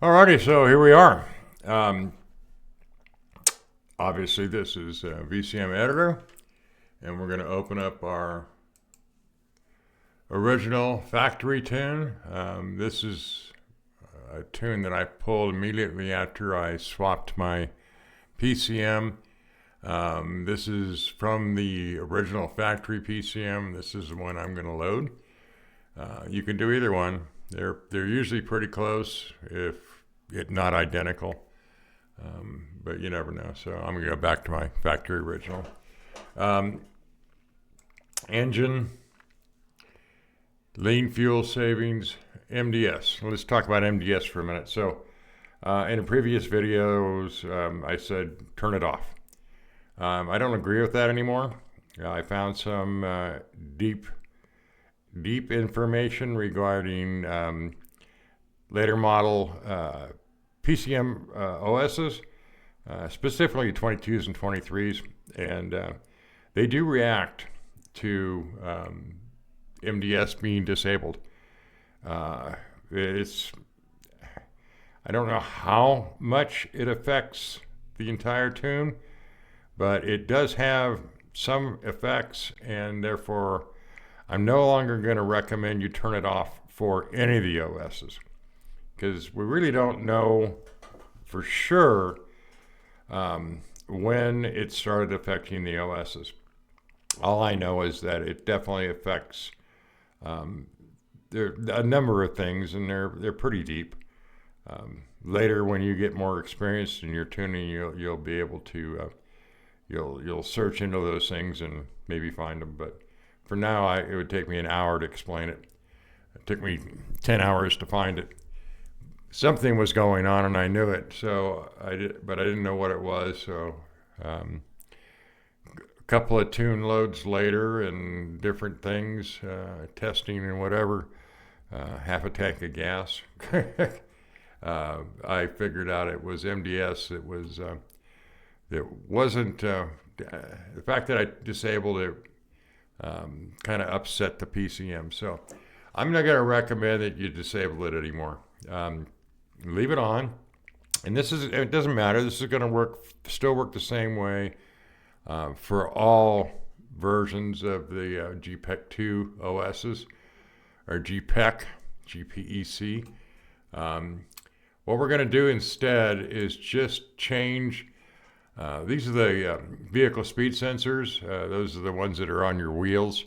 Alrighty, so here we are. Obviously, this is VCM Editor, and we're going to open up our original factory tune. This is a tune that I pulled immediately after I swapped my PCM. This is from the original factory PCM. This is the one I'm going to load. You can do either one. They're usually pretty close, if not identical, but you never know. So I'm going to go back to my factory original. Engine, lean fuel savings, MDS. Let's talk about MDS for a minute. So in the previous videos, I said turn it off. I don't agree with that anymore. I found some deep information regarding later model PCM OSs, specifically 22s and 23s, and they do react to MDS being disabled. I don't know how much it affects the entire tune, but it does have some effects, and therefore I'm no longer going to recommend you turn it off for any of the OSs, because we really don't know for sure when it started affecting the OSs. All I know is that it definitely affects there a number of things, and they're pretty deep. Later, when you get more experienced in your tuning, you'll be able to you'll search into those things and maybe find them. But for now, it would take me an hour to explain it. It took me 10 hours to find it. Something was going on, and I knew it. So but I didn't know what it was. So a couple of tune loads later, and different things, testing and whatever, half a tank of gas. I figured out it was MDS. It wasn't the fact that I disabled it. Kind of upset the PCM. So I'm not going to recommend that you disable it anymore. Leave it on. And it doesn't matter. This is going to still work the same way for all versions of the GPEC2 OSs, or GPEC. What we're going to do instead is just change. These are the vehicle speed sensors. Those are the ones that are on your wheels,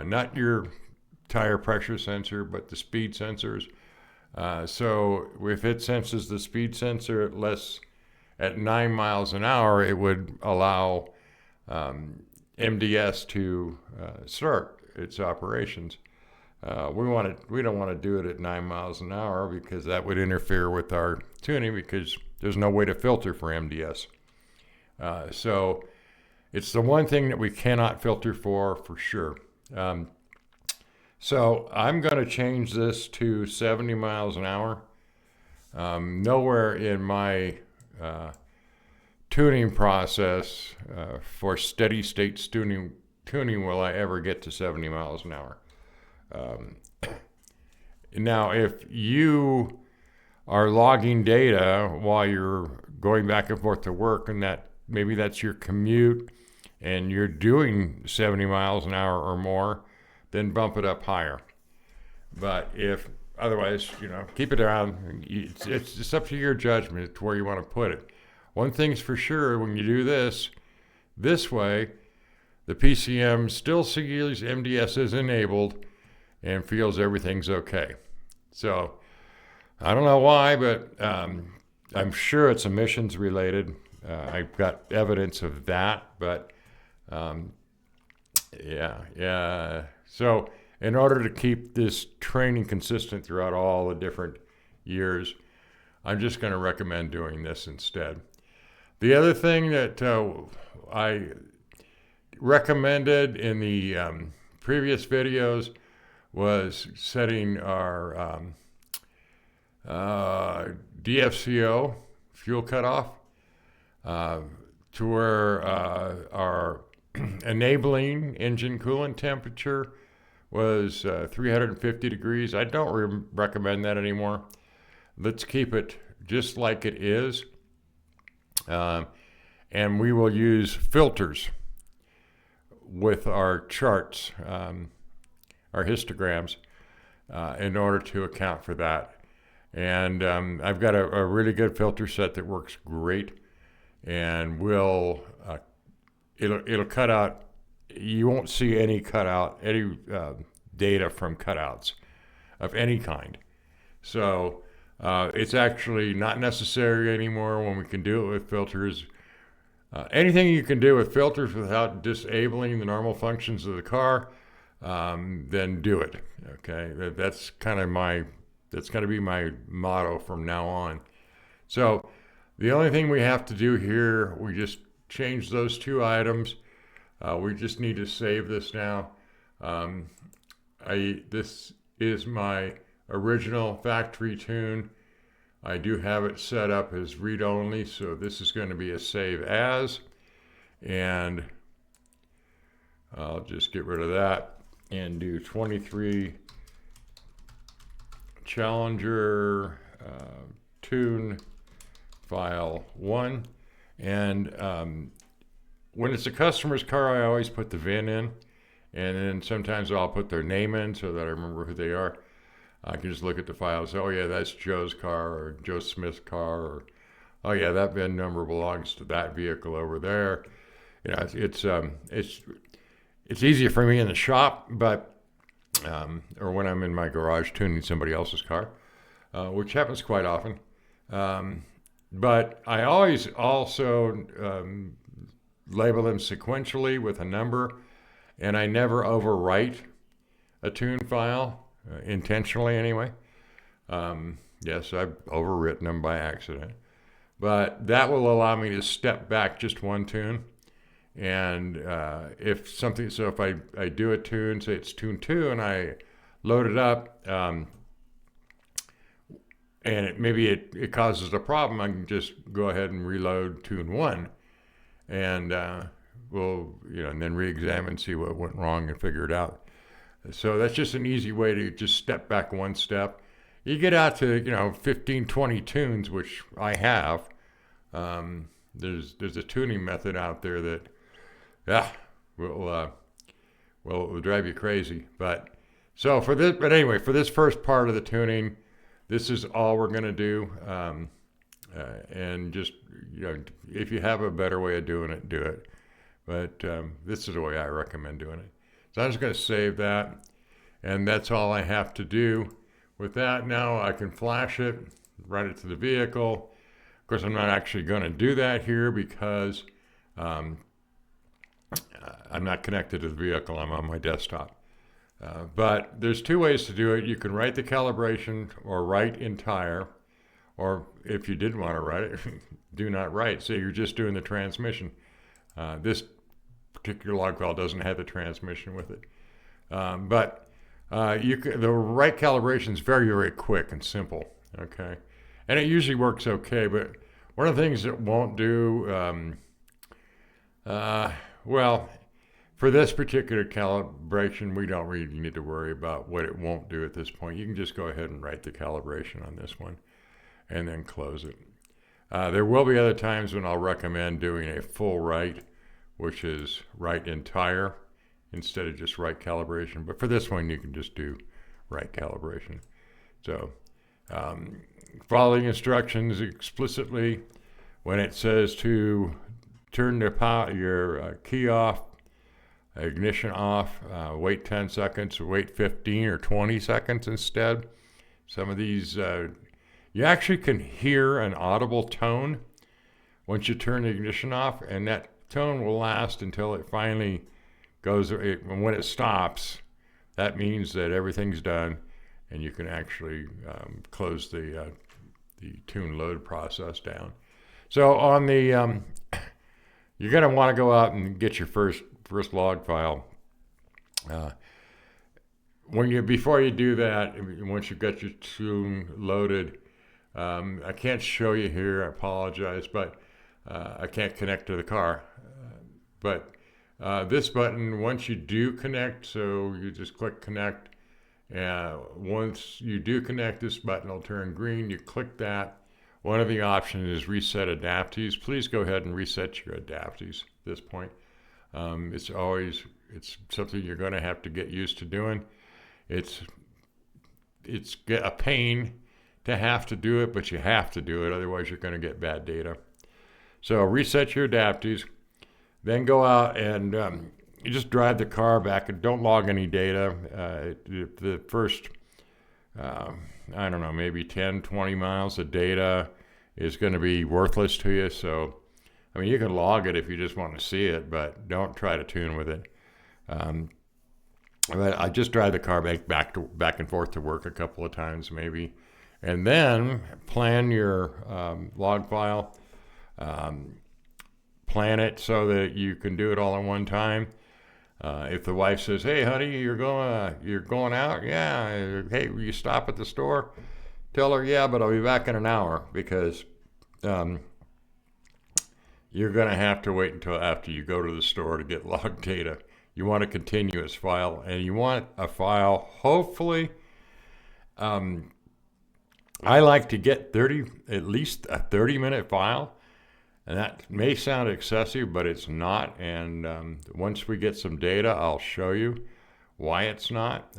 not your tire pressure sensor, but the speed sensors. So if it senses the speed sensor at 9 miles an hour, it would allow MDS to start its operations. We don't want to do it at 9 miles an hour, because that would interfere with our tuning, because there's no way to filter for MDS. So it's the one thing that we cannot filter for sure. So I'm going to change this to 70 miles an hour. Nowhere in my tuning process for steady state tuning will I ever get to 70 miles an hour. Now, if you are logging data while you're going back and forth to work, and maybe that's your commute, and you're doing 70 miles an hour or more, then bump it up higher. But if otherwise, keep it around. It's just up to your judgment to where you want to put it. One thing's for sure: when you do this way, the PCM still sees MDS as enabled and feels everything's okay. So I don't know why, but I'm sure it's emissions related. I've got evidence of that, but yeah. So in order to keep this training consistent throughout all the different years, I'm just going to recommend doing this instead. The other thing that I recommended in the previous videos was setting our DFCO fuel cutoff to where our enabling engine coolant temperature was 350 degrees. I don't recommend that anymore. let's keep it just like it is. And we will use filters with our charts, our histograms, in order to account for that. And I've got a really good filter set that works great, and it'll cut out. You won't see any data from cutouts of any kind. So it's actually not necessary anymore when we can do it with filters. Anything you can do with filters without disabling the normal functions of the car, then do it. Okay, that's going to be my motto from now on. So the only thing we have to do here, we just change those two items. We just need to save this now. This is my original factory tune. I do have it set up as read only, so this is going to be a save as, and I'll just get rid of that and do 23 Challenger tune file 1. And when it's a customer's car, I always put the VIN in, and then sometimes I'll put their name in so that I remember who they are. I can just look at the file and say, oh yeah, that's Joe's car or Joe Smith's car, or oh yeah, that VIN number belongs to that vehicle over there. You know, it's easier for me in the shop, but or when I'm in my garage tuning somebody else's car, which happens quite often. But I always also label them sequentially with a number, and I never overwrite a tune file. Intentionally anyway. Yes, I've overwritten them by accident, but that will allow me to step back just one tune. And if I do a tune, say it's tune 2, and I load it up, and maybe it causes a problem, I can just go ahead and reload tune 1, and and then re-examine, see what went wrong, and figure it out. So that's just an easy way to just step back one step. You get out to 15, 20 tunes, which I have. There's a tuning method out there that will drive you crazy. But anyway, for this first part of the tuning, this is all we're going to do. And just if you have a better way of doing it, do it. But this is the way I recommend doing it. So I'm just going to save that, and that's all I have to do. With that, now I can flash it, write it to the vehicle. Of course, I'm not actually going to do that here because I'm not connected to the vehicle. I'm on my desktop. But there's two ways to do it. You can write the calibration or write entire, or if you didn't want to write it, do not write. So you're just doing the transmission. This particular log file doesn't have the transmission with it. But the right calibration is very, very quick and simple, okay? And it usually works okay, but one of the things it won't do, for this particular calibration, we don't really need to worry about what it won't do at this point. You can just go ahead and write the calibration on this one and then close it. There will be other times when I'll recommend doing a full write, which is write entire instead of just write calibration. But for this one, you can just do write calibration. So follow the instructions explicitly. When it says to turn your key off, ignition off, wait 10 seconds, wait 15 or 20 seconds instead. Some of these, you actually can hear an audible tone once you turn the ignition off, and that tone will last until it finally goes. When it stops, that means that everything's done, and you can actually close the tune load process down. So on the, you're going to want to go out and get your first log file. Before you do that, once you've got your tune loaded, I can't show you here. I apologize, but I can't connect to the car. But this button, once you do connect, so you just click connect, Once you do connect, this button will turn green. You click that. One of the options is reset adaptees. Please go ahead and reset your adaptees at this point. It's something you're going to have to get used to doing. It's a pain to have to do it, but you have to do it. Otherwise, you're going to get bad data. So reset your adaptees. Then go out and you just drive the car back and don't log any data. The first, I don't know, maybe 10, 20 miles of data is going to be worthless to you. So, I mean, you can log it if you just want to see it, but don't try to tune with it. But I just drive the car back and forth to work a couple of times maybe. And then plan your log file. Plan it so that you can do it all at one time. If the wife says, "Hey, honey, you're going out? Yeah. Hey, will you stop at the store?" Tell her, "Yeah, but I'll be back in an hour," because you're going to have to wait until after you go to the store to get log data. You want a continuous file, and you want a file, hopefully. I like to get at least a 30-minute file. And that may sound excessive, but it's not. And once we get some data, I'll show you why it's not.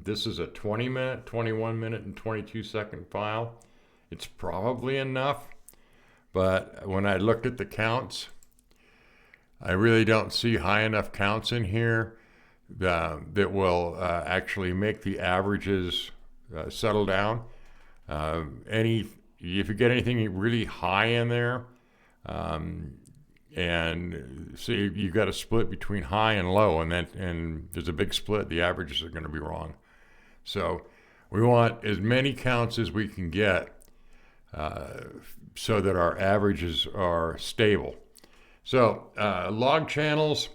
This is a 20-minute, 21-minute, and 22-second file. It's probably enough. But when I looked at the counts, I really don't see high enough counts in here that will actually make the averages settle down. If you get anything really high in there, and so you've got a split between high and low, and there's a big split, the averages are going to be wrong. So we want as many counts as we can get so that our averages are stable. So log channels,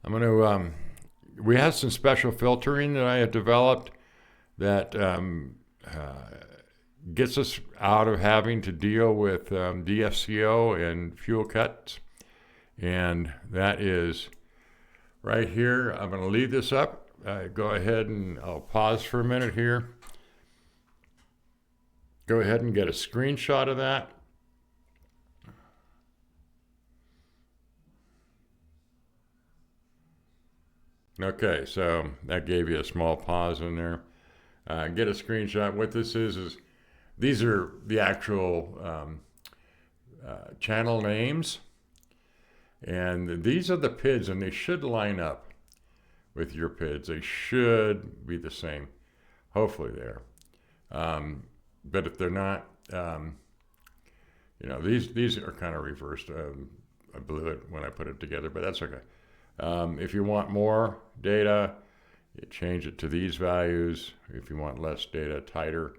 we have some special filtering that I have developed that gets us out of having to deal with DFCO and fuel cuts. And that is right here. I'm going to leave this up. Go ahead and I'll pause for a minute here. Go ahead and get a screenshot of that. Okay, so that gave you a small pause in there. Get a screenshot. What this is these are the actual channel names, and these are the PIDs, and they should line up with your PIDs. They should be the same. Hopefully they are. But if they're not, these are kind of reversed. I blew it when I put it together, but that's okay. If you want more data, you change it to these values. If you want less data, tighter,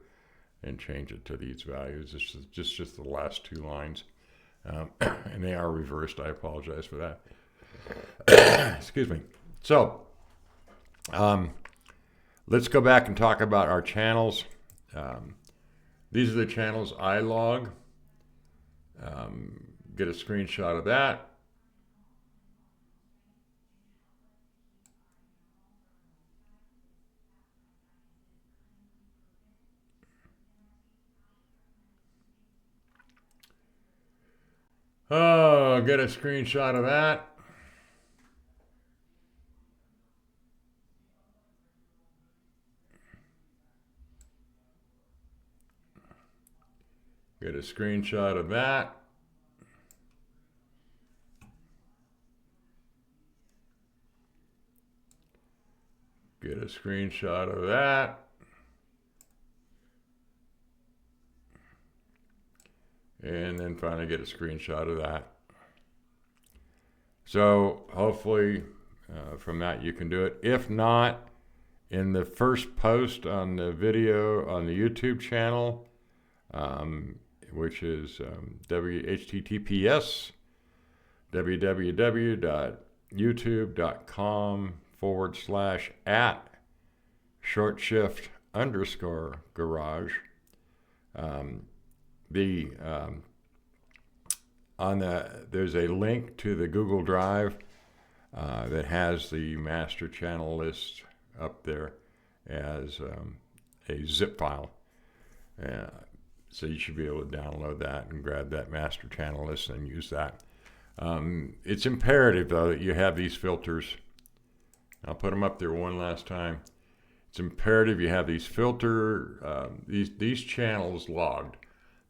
and change it to these values. It's just the last two lines. And they are reversed. I apologize for that. Excuse me. So let's go back and talk about our channels. These are the channels I log. Get a screenshot of that. Oh, get a screenshot of that. Get a screenshot of that. Get a screenshot of that. And then finally get a screenshot of that. So hopefully from that you can do it. If not, in the first post on the video on the YouTube channel, which is https www.youtube.com/@shortshift_garage. There's a link to the Google Drive that has the master channel list up there, as a zip file. So you should be able to download that and grab that master channel list and use that. It's imperative, though, that you have these filters. I'll put them up there one last time. It's imperative you have these these channels logged.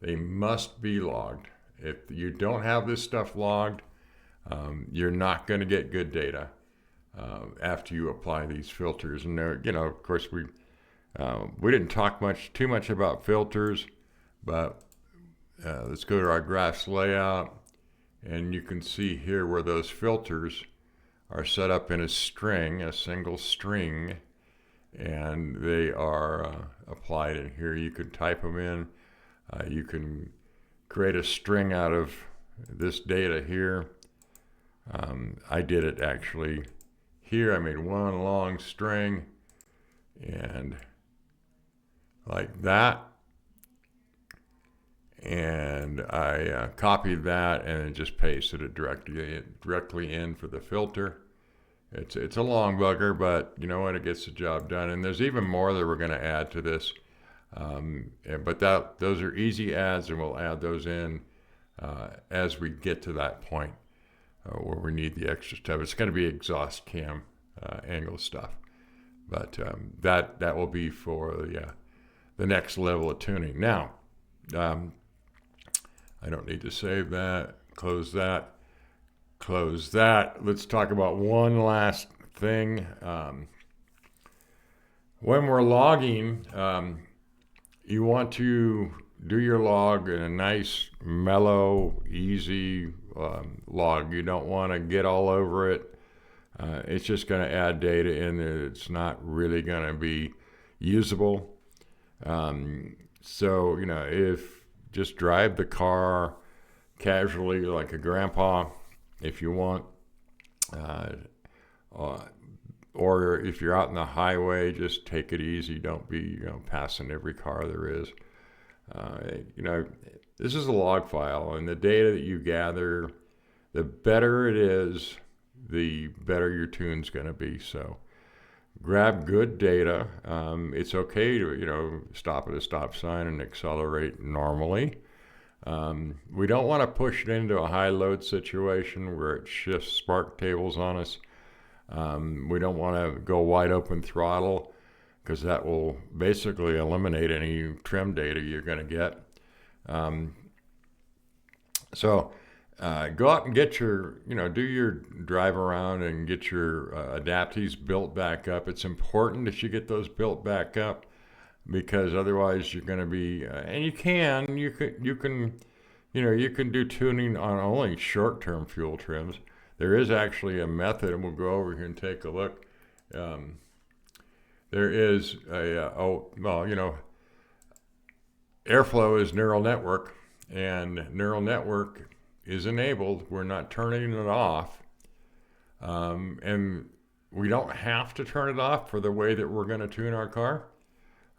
They must be logged. If you don't have this stuff logged, you're not going to get good data after you apply these filters. And there, of course, we didn't talk too much about filters, but let's go to our graphs layout, and you can see here where those filters are set up in a single string, and they are applied in here. You can type them in. You can create a string out of this data here. I did it actually here. I made one long string, and like that. And I copied that and then just pasted it directly in for the filter. It's a long bugger, but you know what? It gets the job done. And there's even more that we're going to add to this. But those are easy adds, and we'll add those in as we get to that point where we need the extra stuff. It's going to be exhaust cam angle stuff, but that will be for the next level of tuning. Now, I don't need to save that. Close that. Close that. Let's talk about one last thing. When we're logging, you want to do your log in a nice, mellow, easy log. You don't want to get all over it. It's just going to add data in there. It's not really going to be usable. So, if just drive the car casually like a grandpa if you want. Or if you're out on the highway, just take it easy. Don't be, passing every car there is. This is a log file, and the data that you gather, the better it is, the better your tune's going to be. So grab good data. It's okay to, stop at a stop sign and accelerate normally. We don't want to push it into a high load situation where it shifts spark tables on us. We don't want to go wide open throttle, because that will basically eliminate any trim data you're going to get. So go out and get your, do your drive around and get your adapters built back up. It's important that you get those built back up, because otherwise you're going to be, and you can do tuning on only short-term fuel trims. There is actually a method, and we'll go over here and take a look. There is airflow is neural network, and neural network is enabled. We're not turning it off, and we don't have to turn it off for the way that we're going to tune our car.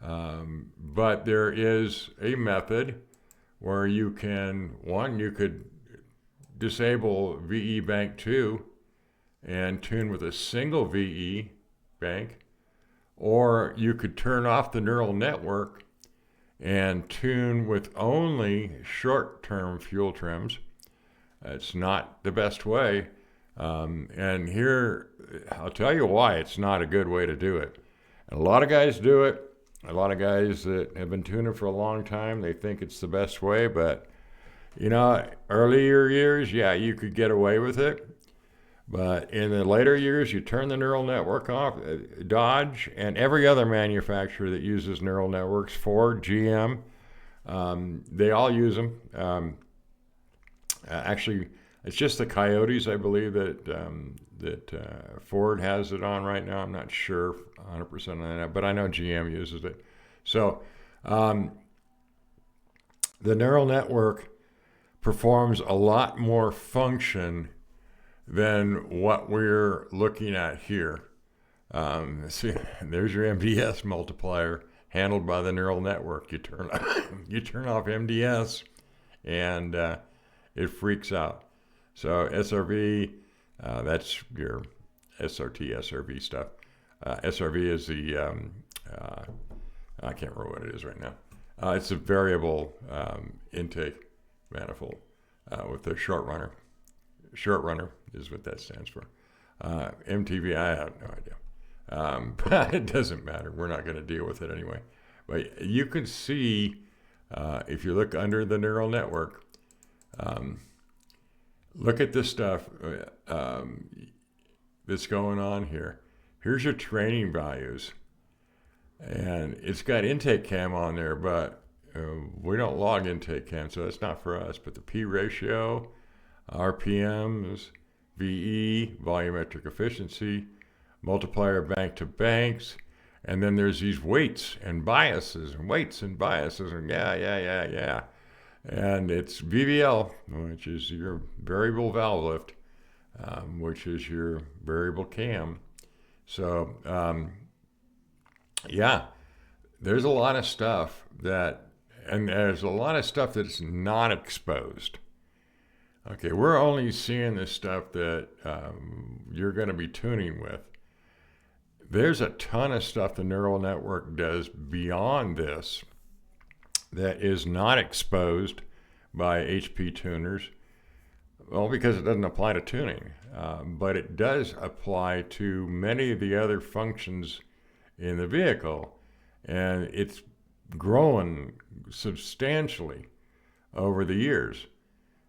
But there is a method where you could disable VE bank 2 and tune with a single VE bank, or you could turn off the neural network and tune with only short-term fuel trims. It's not the best way, and here I'll tell you why it's not a good way to do it. And a lot of guys do it. A lot of guys that have been tuning for a long time, they think it's the best way, but earlier years, you could get away with it. But in the later years, you turn the neural network off. Dodge and every other manufacturer that uses neural networks, Ford, GM, they all use them. Actually, it's just the Coyotes, I believe, that Ford has it on right now. I'm not sure 100% on that, but I know GM uses it. So the neural network performs a lot more function than what we're looking at here. See, there's your MDS multiplier handled by the neural network. You turn off MDS, and it freaks out. So SRV, that's your SRT, SRV stuff. SRV is the I can't remember what it is right now. It's a variable intake manifold with the short runner. Short runner is what that stands for. MTV, I have no idea. But it doesn't matter. We're not going to deal with it anyway. But you can see, if you look under the neural network, look at this stuff that's going on here. Here's your training values. And it's got intake cam on there, but we don't log intake cam, so that's not for us. But the P ratio, RPMs, VE, volumetric efficiency, multiplier bank to banks, and then there's these weights and biases, and yeah. And it's VVL, which is your variable valve lift, which is your variable cam. So, yeah, there's a lot of stuff there's a lot of stuff that's not exposed. Okay, we're only seeing this stuff that you're going to be tuning with. There's a ton of stuff the neural network does beyond this that is not exposed by HP tuners. Well, because it doesn't apply to tuning, but it does apply to many of the other functions in the vehicle, and it's grown substantially over the years.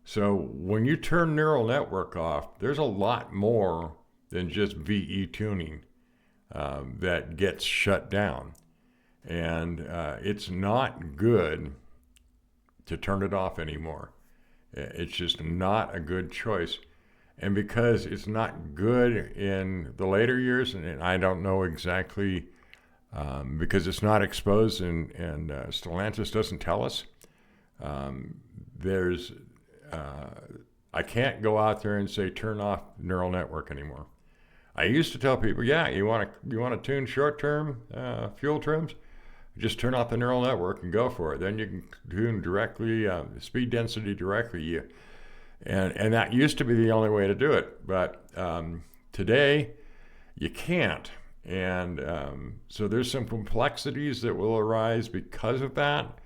So when you turn neural network off, there's a lot more than just VE tuning that gets shut down. And it's not good to turn it off anymore. It's just not a good choice. And because it's not good in the later years, and I don't know exactly, because it's not exposed and Stellantis doesn't tell us, I can't go out there and say turn off neural network anymore. I used to tell people, yeah, you want to tune short-term fuel trims, just turn off the neural network and go for it. Then you can tune directly, speed density directly. And that used to be the only way to do it. But today, you can't. And so there's some complexities that will arise because of that,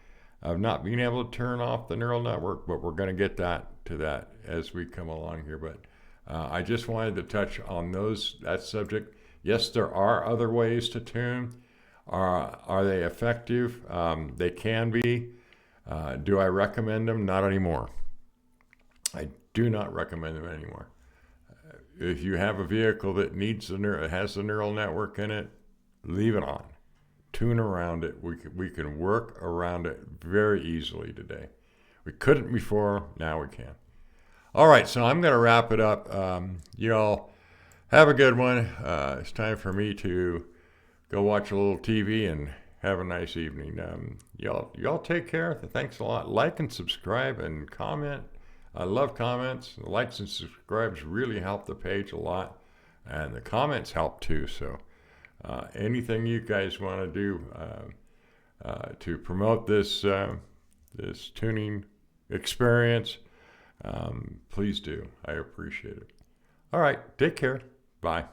of not being able to turn off the neural network. But we're going to get to that as we come along here. But I just wanted to touch on that subject. Yes, there are other ways to tune. Are they effective? They can be. Do I recommend them? Not anymore. I do not recommend them anymore. If you have a vehicle that has the neural network in it, leave it on. Tune around it. We can work around it very easily today. We couldn't before. Now we can. All right, so I'm going to wrap it up. You all have a good one. It's time for me to go watch a little TV and have a nice evening. Y'all take care. Thanks a lot. Like and subscribe and comment. I love comments. The likes and subscribes really help the page a lot, and the comments help too. So anything you guys want to do to promote this tuning experience, please do. I appreciate it. All right, take care. Bye.